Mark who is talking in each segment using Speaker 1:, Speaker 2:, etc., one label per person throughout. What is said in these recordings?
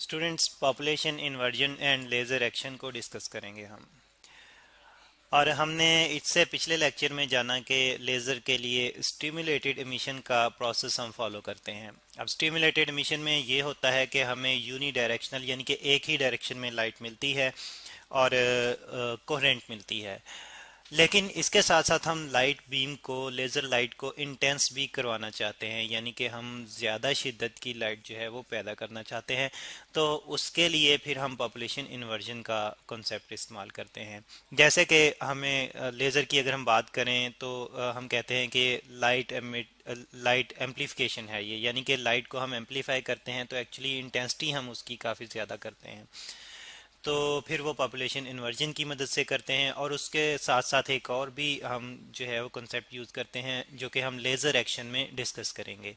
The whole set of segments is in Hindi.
Speaker 1: Students population inversion and laser action को डिस्कस करेंगे हम। और हमने इससे पिछले लेक्चर में जाना कि लेज़र के लिए स्टिमुलेटेड एमिशन का प्रोसेस हम फॉलो करते हैं। अब स्टिमुलेटेड एमिशन में ये होता है कि हमें यूनी डायरेक्शनल यानी कि एक ही डायरेक्शन में लाइट मिलती है और कोहेरेंट मिलती है। लेकिन इसके साथ साथ हम लाइट बीम को लेज़र लाइट को इंटेंस भी करवाना चाहते हैं, यानी कि हम ज़्यादा शिद्दत की लाइट जो है वो पैदा करना चाहते हैं। तो उसके लिए फिर हम पॉपुलेशन इन्वर्जन का कॉन्सेप्ट इस्तेमाल करते हैं। जैसे कि हमें लेज़र की अगर हम बात करें तो हम कहते हैं कि लाइट एम्पलीफिकेशन है ये, यानी कि लाइट को हम एम्पलीफाई करते हैं तो एक्चुअली इंटेंसिटी हम उसकी काफ़ी ज़्यादा करते हैं। तो फिर वो पॉपुलेशन इन्वर्जन की मदद से करते हैं। और उसके साथ साथ एक और भी हम जो है वो कॉन्सेप्ट यूज़ करते हैं जो कि हम लेज़र एक्शन में डिस्कस करेंगे।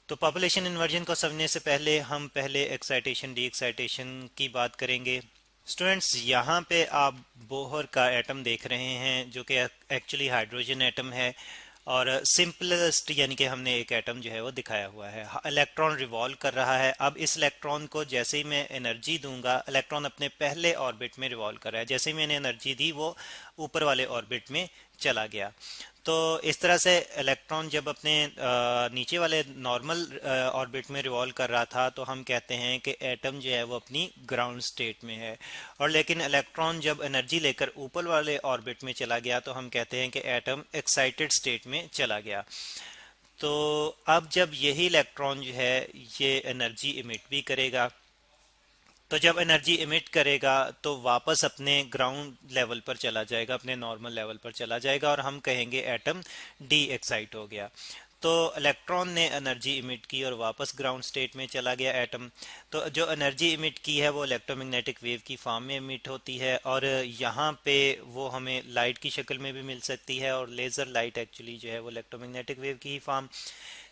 Speaker 1: तो पॉपुलेशन इन्वर्जन को समझने से पहले हम पहले एक्साइटेशन डी एक्साइटेशन की बात करेंगे। स्टूडेंट्स, यहाँ पे आप बोहर का एटम देख रहे हैं जो कि एक्चुअली हाइड्रोजन एटम है। और सिंपलेस्ट यानी कि हमने एक एटम जो है वो दिखाया हुआ है, इलेक्ट्रॉन रिवॉल्व कर रहा है। अब इस इलेक्ट्रॉन को जैसे ही मैं एनर्जी दूंगा, इलेक्ट्रॉन अपने पहले ऑर्बिट में रिवॉल्व कर रहा है, जैसे ही मैंने एनर्जी दी वो ऊपर वाले ऑर्बिट में चला गया। तो इस तरह से इलेक्ट्रॉन जब अपने नीचे वाले नॉर्मल ऑर्बिट में रिवॉल्व कर रहा था तो हम कहते हैं कि एटम जो है वो अपनी ग्राउंड स्टेट में है। और लेकिन इलेक्ट्रॉन जब एनर्जी लेकर ऊपर वाले ऑर्बिट में चला गया तो हम कहते हैं कि एटम एक्साइटेड स्टेट में चला गया। तो अब जब यही इलेक्ट्रॉन जो है ये एनर्जी इमिट भी करेगा, तो जब एनर्जी इमिट करेगा तो वापस अपने ग्राउंड लेवल पर चला जाएगा, अपने नॉर्मल लेवल पर चला जाएगा और हम कहेंगे एटम डी एक्साइट हो गया। तो इलेक्ट्रॉन ने एनर्जी इमिट की और वापस ग्राउंड स्टेट में चला गया एटम। तो जो एनर्जी इमिट की है वो इलेक्ट्रोमैग्नेटिक वेव की फॉर्म में इमिट होती है और यहाँ पे वो हमें लाइट की शक्ल में भी मिल सकती है। और लेज़र लाइट एक्चुअली जो है वो इलेक्ट्रोमैग्नेटिक वेव की ही फॉर्म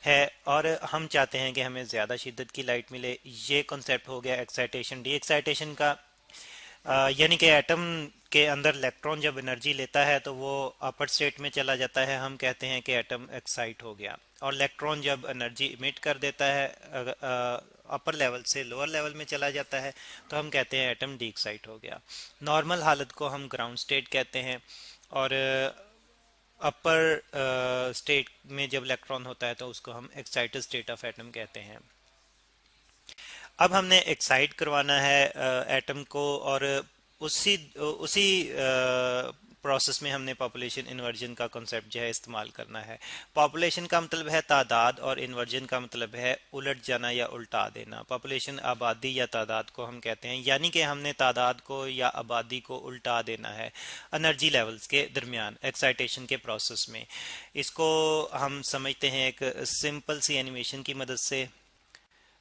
Speaker 1: है और हम चाहते हैं कि हमें ज़्यादा शिद्दत की लाइट मिले। ये कॉन्सेप्ट हो गया एक्साइटेशन डी एक्साइटेशन का। यानी कि एटम के अंदर इलेक्ट्रॉन जब एनर्जी लेता है तो वो अपर स्टेट में चला जाता है, हम कहते हैं कि एटम एक्साइट हो गया। और इलेक्ट्रॉन जब एनर्जी इमिट कर देता है अपर लेवल से लोअर लेवल में चला जाता है तो हम कहते हैं एटम डी एक्साइट हो गया। नॉर्मल हालत को हम ग्राउंड स्टेट कहते हैं। और अपर स्टेट में जब इलेक्ट्रॉन होता है तो उसको हम एक्साइटेड स्टेट ऑफ एटम कहते हैं। अब हमने एक्साइट करवाना है एटम को और उसी उसी प्रोसेस में हमने पॉपुलेशन इन्वर्जन का कॉन्सेप्ट जो है इस्तेमाल करना है। पॉपुलेशन का मतलब है तादाद और इन्वर्जन का मतलब है उलट जाना या उल्टा देना। पॉपुलेशन आबादी या तादाद को हम कहते हैं, यानी कि हमने तादाद को या आबादी को उल्टा देना है एनर्जी लेवल्स के दरमियान एक्साइटेशन के प्रोसेस में। इसको हम समझते हैं एक सिंपल सी एनिमेशन की मदद से।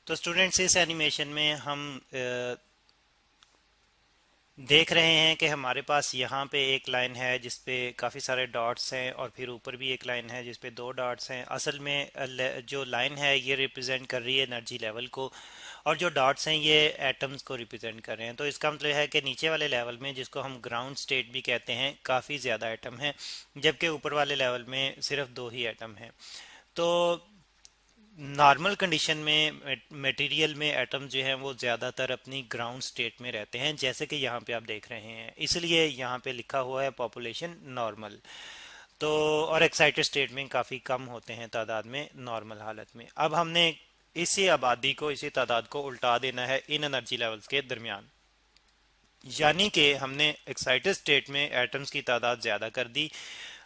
Speaker 1: तो स्टूडेंट्स, इस एनिमेशन में हम देख रहे हैं कि हमारे पास यहाँ पे एक लाइन है जिस पे काफ़ी सारे डॉट्स हैं और फिर ऊपर भी एक लाइन है जिस पे दो डॉट्स हैं। असल में जो लाइन है ये रिप्रेजेंट कर रही है एनर्जी लेवल को और जो डॉट्स हैं ये एटम्स को रिप्रेजेंट कर रहे हैं। तो इसका मतलब है कि नीचे वाले लेवल में, जिसको हम ग्राउंड स्टेट भी कहते हैं, काफ़ी ज़्यादा एटम हैं, जबकि ऊपर वाले लेवल में सिर्फ दो ही एटम हैं। तो नॉर्मल कंडीशन में मटेरियल में एटम जो हैं वो ज़्यादातर अपनी ग्राउंड स्टेट में रहते हैं, जैसे कि यहाँ पे आप देख रहे हैं, इसलिए यहाँ पे लिखा हुआ है पॉपुलेशन नॉर्मल। तो और एक्साइटेड स्टेट में काफ़ी कम होते हैं तादाद में नॉर्मल हालत में। अब हमने इसी आबादी को, इसी तादाद को उल्टा देना है इन एनर्जी लेवल्स के दरमियान, यानी कि हमने एक्साइटेड स्टेट में एटम्स की तादाद ज़्यादा कर दी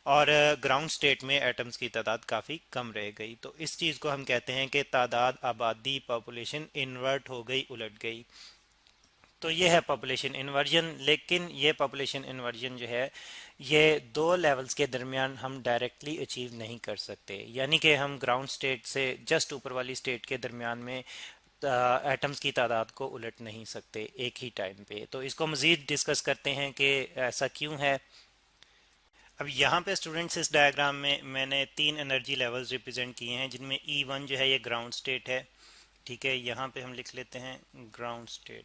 Speaker 1: और ग्राउंड स्टेट में एटम्स की तादाद काफ़ी कम रह गई। तो इस चीज़ को हम कहते हैं कि तादाद आबादी पॉपुलेशन इन्वर्ट हो गई, उलट गई। तो ये है पॉपुलेशन इन्वर्जन। लेकिन ये पॉपुलेशन इन्वर्जन जो है ये दो लेवल्स के दरमियान हम डायरेक्टली अचीव नहीं कर सकते, यानी कि हम ग्राउंड स्टेट से जस्ट ऊपर वाली स्टेट के दरमियान में एटम्स की तादाद को उलट नहीं सकते एक ही टाइम पे। तो इसको मज़ीद डिस्कस करते हैं कि ऐसा क्यों है। अब यहाँ पे स्टूडेंट्स, इस डायग्राम में मैंने तीन एनर्जी लेवल्स रिप्रेजेंट किए हैं जिनमें E1 जो है ये ग्राउंड स्टेट है। ठीक है, यहाँ पे हम लिख लेते हैं ग्राउंड स्टेट।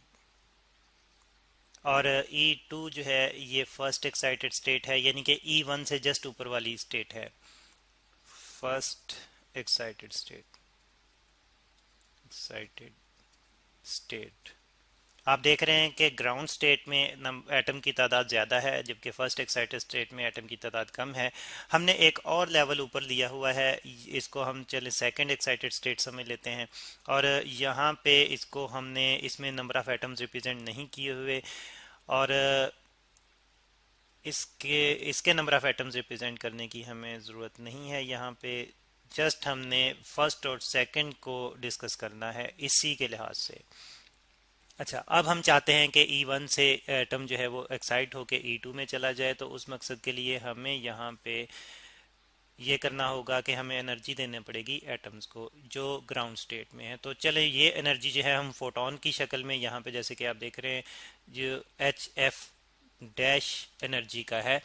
Speaker 1: और E2 जो है ये फर्स्ट एक्साइटेड स्टेट है, यानी कि E1 से जस्ट ऊपर वाली स्टेट है, first excited state, excited state. आप देख रहे हैं कि ग्राउंड स्टेट में एटम की तादाद ज़्यादा है, जबकि फर्स्ट एक्साइटेड स्टेट में एटम की तादाद कम है। हमने एक और लेवल ऊपर लिया हुआ है, इसको हम चले सेकंड एक्साइटेड स्टेट समझ लेते हैं। और यहाँ पे इसको हमने इसमें नंबर ऑफ एटम्स रिप्रेजेंट नहीं किए हुए, और इसके इसके नंबर ऑफ एटम्स रिप्रेजेंट करने की हमें ज़रूरत नहीं है यहाँ पे। जस्ट हमने फर्स्ट और सेकंड को डिस्कस करना है इसी के लिहाज से। अच्छा, अब हम चाहते हैं कि E1 से एटम जो है वो एक्साइट होके E2 में चला जाए, तो उस मकसद के लिए हमें यहाँ पे ये करना होगा कि हमें एनर्जी देने पड़ेगी एटम्स को जो ग्राउंड स्टेट में है। तो चले ये एनर्जी जो है हम फोटोन की शक्ल में यहाँ पे जैसे कि आप देख रहे हैं जो HF डैश एनर्जी का है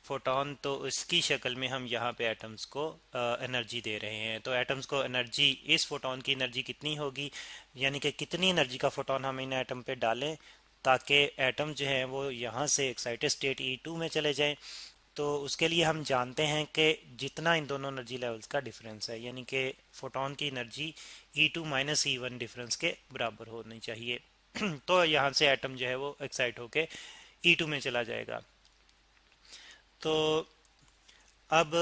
Speaker 1: फोटोन, तो इसकी शक्ल में हम यहाँ पे एटम्स को एनर्जी दे रहे हैं। तो एटम्स को एनर्जी, इस फोटोन की एनर्जी कितनी होगी, यानी कि कितनी एनर्जी का फोटोन हम इन एटम पे डालें ताकि एटम जो है वो यहाँ से एक्साइटेड स्टेट E2 में चले जाएं। तो उसके लिए हम जानते हैं कि जितना इन दोनों एनर्जी लेवल्स का डिफरेंस है, यानी कि फोटोन की energy E2 minus E1 difference के बराबर होनी चाहिए। तो यहाँ से एटम जो है वो एक्साइट होके E2 में चला जाएगा। तो अब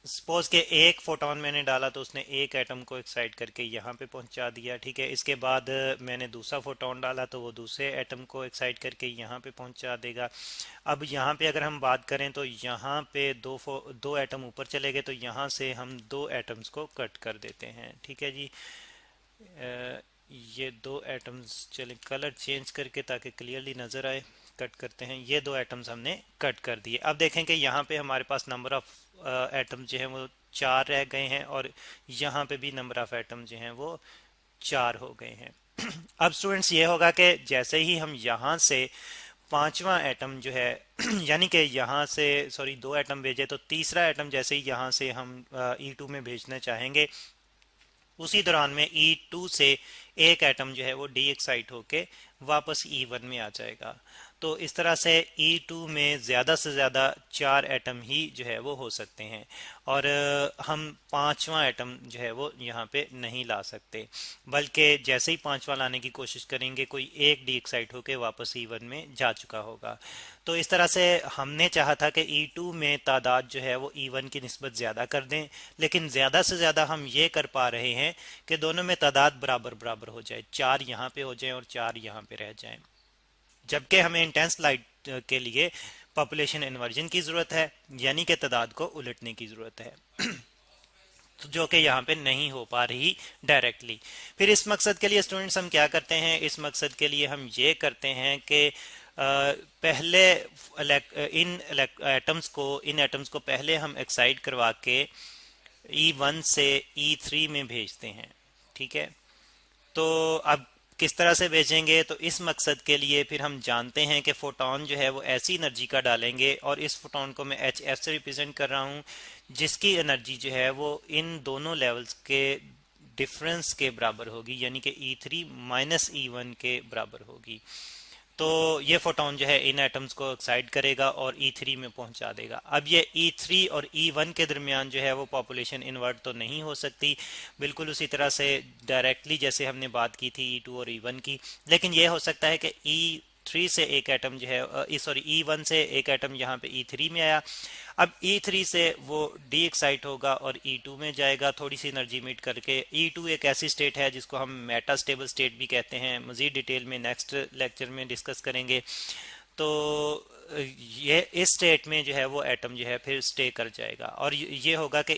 Speaker 1: सपोज के एक फोटोन मैंने डाला तो उसने एक एटम को एक्साइट करके यहाँ पे पहुंचा दिया, ठीक है। इसके बाद मैंने दूसरा फोटोन डाला तो वो दूसरे एटम को एक्साइट करके यहाँ पे पहुंचा देगा। अब यहाँ पे अगर हम बात करें तो यहाँ पे दो एटम ऊपर चले गए, तो यहाँ से हम दो एटम्स को कट कर देते हैं, ठीक है जी। ये दो एटम्स, चलें कलर चेंज करके ताकि क्लियरली नज़र आए, कट करते हैं। ये दो एटम्स हमने कट कर दिए। अब देखें कि यहाँ पे हमारे पास नंबर ऑफ एटम जो हैं वो 4 रह गए हैं, और यहाँ पे भी नंबर ऑफ एटम जो हैं वो 4 हो गए हैं। अब स्टूडेंट्स ये होगा कि जैसे ही हम यहाँ से पांचवा एटम जो है यानी कि यहाँ से सॉरी दो एटम भेजे, तो तीसरा एटम जैसे ही यहाँ से हम E2 में भेजना चाहेंगे, उसी दौरान में E2 से एक एटम जो है वो डी एक्साइट होके वापस E1 में आ जाएगा। तो इस तरह से E2 में ज़्यादा से ज़्यादा 4 एटम ही जो है वो हो सकते हैं, और हम पांचवा एटम जो है वो यहाँ पे नहीं ला सकते, बल्कि जैसे ही पांचवा लाने की कोशिश करेंगे कोई एक डी एक्साइट होके वापस E1 में जा चुका होगा। तो इस तरह से हमने चाहा था कि E2 में तादाद जो है वो E1 की निस्बत ज़्यादा कर दें, लेकिन ज़्यादा से ज़्यादा हम ये कर पा रहे हैं कि दोनों में तादाद बराबर बराबर हो जाए, 4 यहाँ पे हो जाए और 4 यहाँ पे रह जाएं। जबकि हमें इंटेंस लाइट के लिए पॉपुलेशन इन्वर्जन की ज़रूरत है, यानी कि तादाद को उलटने की ज़रूरत है। तो जो कि यहाँ पे नहीं हो पा रही डायरेक्टली। फिर इस मकसद के लिए स्टूडेंट्स हम क्या करते हैं, इस मकसद के लिए हम ये करते हैं कि पहले इन एटम्स को पहले हम एक्साइट करवा के E1 से E3 में भेजते हैं, ठीक है। तो अब किस तरह से भेजेंगे, तो इस मकसद के लिए फिर हम जानते हैं कि फोटोन जो है वो ऐसी एनर्जी का डालेंगे, और इस फोटोन को मैं HF से रिप्रेजेंट कर रहा हूँ, जिसकी एनर्जी जो है वो इन दोनों लेवल्स के डिफरेंस के बराबर होगी, यानी कि E3 माइनस E1 के बराबर होगी। तो ये फोटोन जो है इन एटम्स को एक्साइट करेगा और E3 में पहुंचा देगा। अब ये E3 और E1 के दरमियान जो है वो पॉपुलेशन इन्वर्ट तो नहीं हो सकती, बिल्कुल उसी तरह से डायरेक्टली जैसे हमने बात की थी E2 और E1 की, लेकिन ये हो सकता है कि E3 से एक एटम जो है सॉरी E1 से एक एटम यहाँ पे E3 में आया। अब E3 से वो डी एक्साइट होगा और E2 में जाएगा थोड़ी सी एनर्जी मीट करके। E2 एक ऐसी स्टेट है जिसको हम मेटा स्टेबल स्टेट भी कहते हैं, मज़ीद डिटेल में नेक्स्ट लेक्चर में डिस्कस करेंगे। तो ये इस स्टेट में जो है वो एटम जो है फिर स्टे कर जाएगा, और ये होगा कि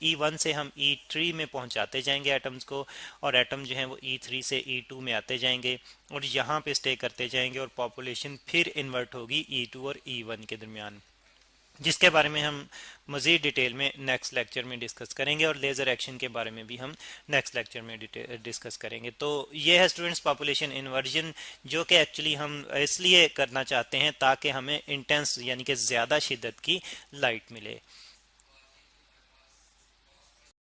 Speaker 1: E1 से हम E3 में पहुंचाते जाएंगे एटम्स को, और एटम जो है वो E3 से E2 में आते जाएंगे और यहाँ पे स्टे करते जाएंगे, और पॉपुलेशन फिर इन्वर्ट होगी E2 और E1 के दरमियान, जिसके बारे में हम मज़ीद डिटेल में नेक्स्ट लेक्चर में डिस्कस करेंगे, और लेज़र एक्शन के बारे में भी हम नेक्स्ट लेक्चर में डिस्कस करेंगे। तो ये है स्टूडेंट्स पॉपुलेशन इन्वर्जन, जो कि एक्चुअली हम इसलिए करना चाहते हैं ताकि हमें इंटेंस यानी कि ज़्यादा शिद्दत की लाइट मिले।